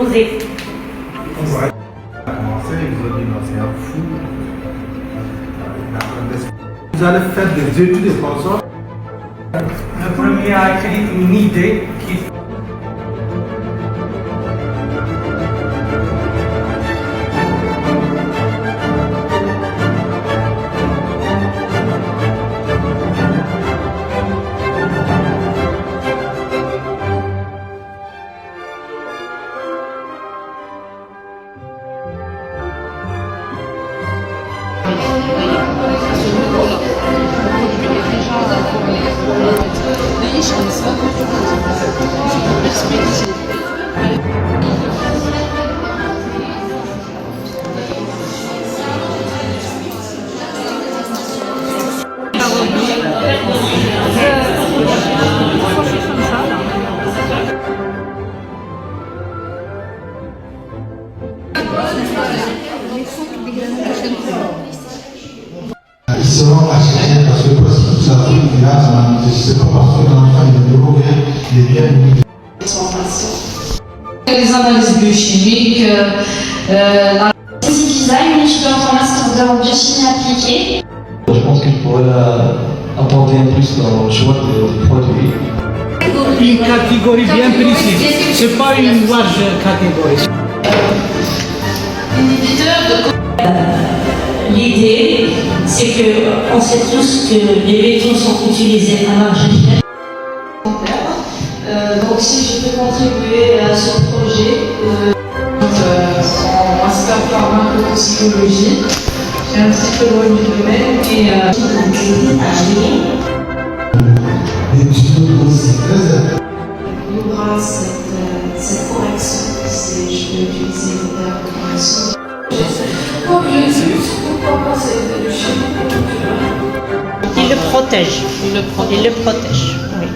exposé. Ouais. Il a commencé, il a dit non, c'est un fou. Vous allez faire des études et comme ça. Le premier a écrit une idée qui C'est vraiment architecte parce que tout ça, là, c'est pas parce que l'enfant est développé, il est bien. Les analyses biochimiques, la design, une étude en biochimie appliquée. Je pense que je pourrais apporter un plus dans le choix des produits. une catégorie bien précise. C'est pas une large catégorie. L'idée, c'est qu'on sait tous que les bétons sont utilisés à large échelle. Donc si je peux contribuer à ce projet, en master pharmacotoxicologie, j'ai un petit peu loin du domaine et Louvra cette correction, je vais utiliser le terme correction. Pourquoi pas c'est du chimie? Il le protège. Il le protège. Oui.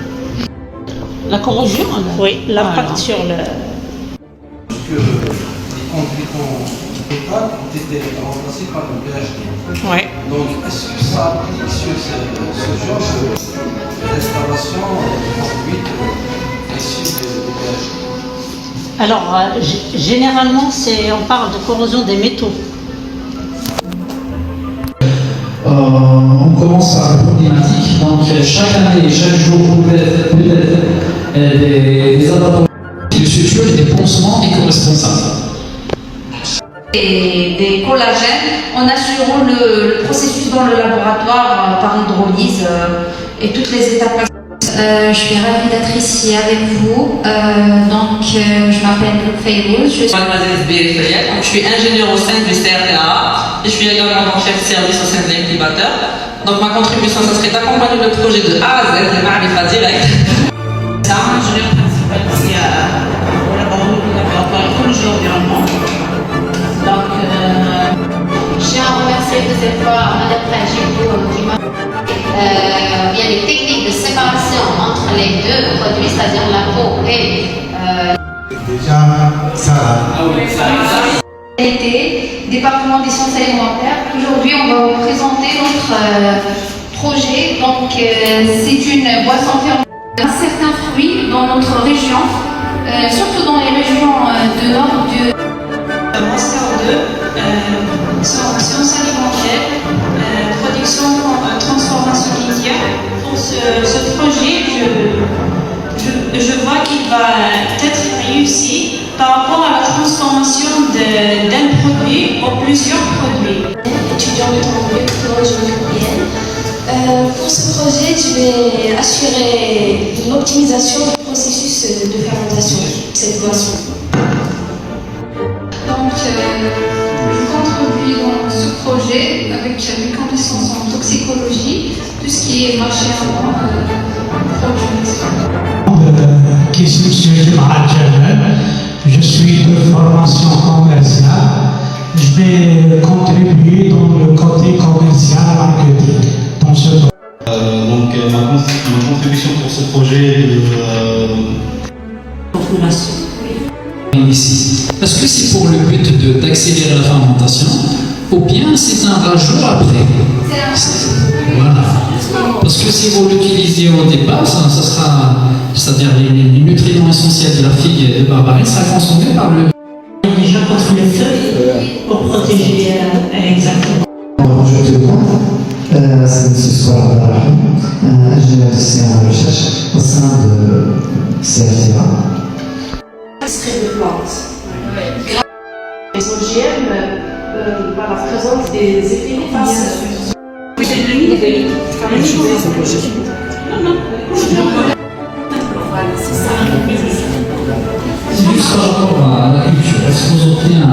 La corrosion là. Oui, l'impact sur le. Que les conduits total ont été remplacés par le PHD. Ouais. Donc, est-ce que ça applique sur ce genre d'installation conduite issue du PHD? Alors, généralement, on parle de corrosion des métaux. On commence par la problématique. Donc, chaque année, chaque jour, peut-être des adaptations de suture et des pansements éco-responsables. Et des collagènes en assurant le processus dans le laboratoire par hydrolyse et toutes les étapes. Je suis ravie d'être ici avec vous. Je m'appelle Fayrouz. Je suis Mademoiselle Zbir Fayette, je suis ingénieure au sein du CRTA et je suis également chef de service au sein de l'incubateur. Donc ma contribution, ça serait d'accompagner le projet de A à Z, le Ma'rifa direct. C'est un ingénieur principal ici au laboratoire écologie environnement. donc, je tiens à remercier de cette fois Madame Tajibou qui m'a bien les techniques de séparation entre les deux produits, c'est-à-dire la peau et Déjà, ça. département des sciences alimentaires. Aujourd'hui, on va vous présenter notre projet. Donc, c'est une boisson fermentée d'un certain fruit dans notre région, surtout dans les régions du nord du Master 2, sciences alimentaires, production, transformation laitière. Pour ce projet, je vois qu'il va être réussi par rapport à la transformation d'un produit en plusieurs produits. Étudiante en biotechnologie microbienne. Pour ce projet, je vais assurer l'optimisation du processus de fermentation de cette boisson. Donc, je contribue dans ce projet avec mes connaissances en toxicologie, tout ce qui est marché avant, je suis de formation commerciale. Je vais contribuer dans le côté commercial marketing dans ce ma contribution pour ce projet Ici. Est-ce que c'est pour le but d'accélérer la fermentation ou bien c'est un rajout après? Voilà. Parce que si vous l'utilisez au départ, ça sera, c'est-à-dire les nutriments essentiels de la figue et de barbarie sera consommé par le pour protéger exactement. Bonjour tout le monde, c'est M. Square Abdelrahim, ingénieur de sciences de recherche au sein de CFTA. Extrait de plantes. Les OGM présentent des effets néfastes. Juste par rapport à la culture, est-ce que vous obtenez un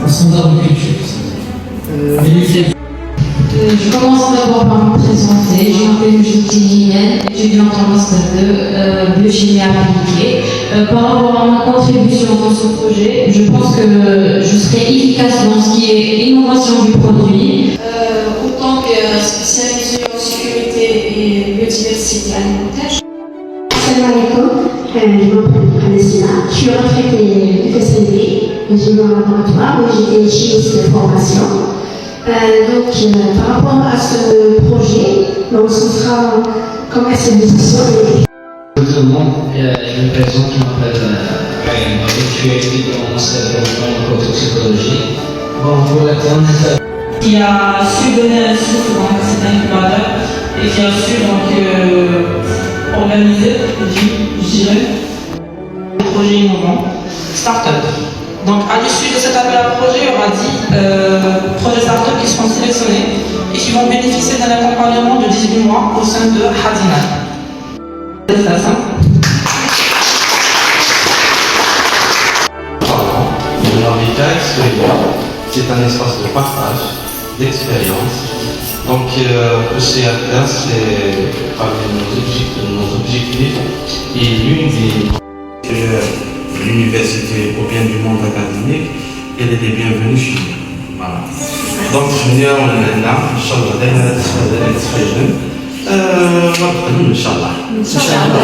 standard de culture? Je commence d'abord par me présenter. Je m'appelle Julie Guillen, étudiante en Master 2, biochimie appliquée. Par rapport à ma contribution dans ce projet, je pense que je serai efficace dans ce qui est innovation du produit. Autant que spécialisée en sécurité et biodiversité alimentaire. Salam alaikum, je m'appelle Alessina, je suis retraitée FSND, ingénieur en laboratoire, mais j'étais chimiste de formation. Par rapport à ce projet, ce sera commercialisation. Tout le monde, je me présente, je m'appelle Ryan, je suis étudiant en master en toxicologie. Bon, pour répondre, qui a su donner un souffle dans cet incubateur et qui a su donc organiser, je dirais, des projets innovants, start-up. Donc à l'issue de cet appel à projet, il y aura 10 projets start-up qui seront sélectionnés et qui vont bénéficier d'un accompagnement de 18 mois au sein de Hadina. C'est ça, ça. L'habitat c'est un espace de partage, d'expérience. Donc, le CFTA, c'est parmi nos objectifs et l'une des l'université au bien du monde académique, elle est les bienvenue chez nous. Voilà. Donc, je viens en là, Inch'Allah, d'ailleurs, très jeune. Inch'Allah. Inch'Allah.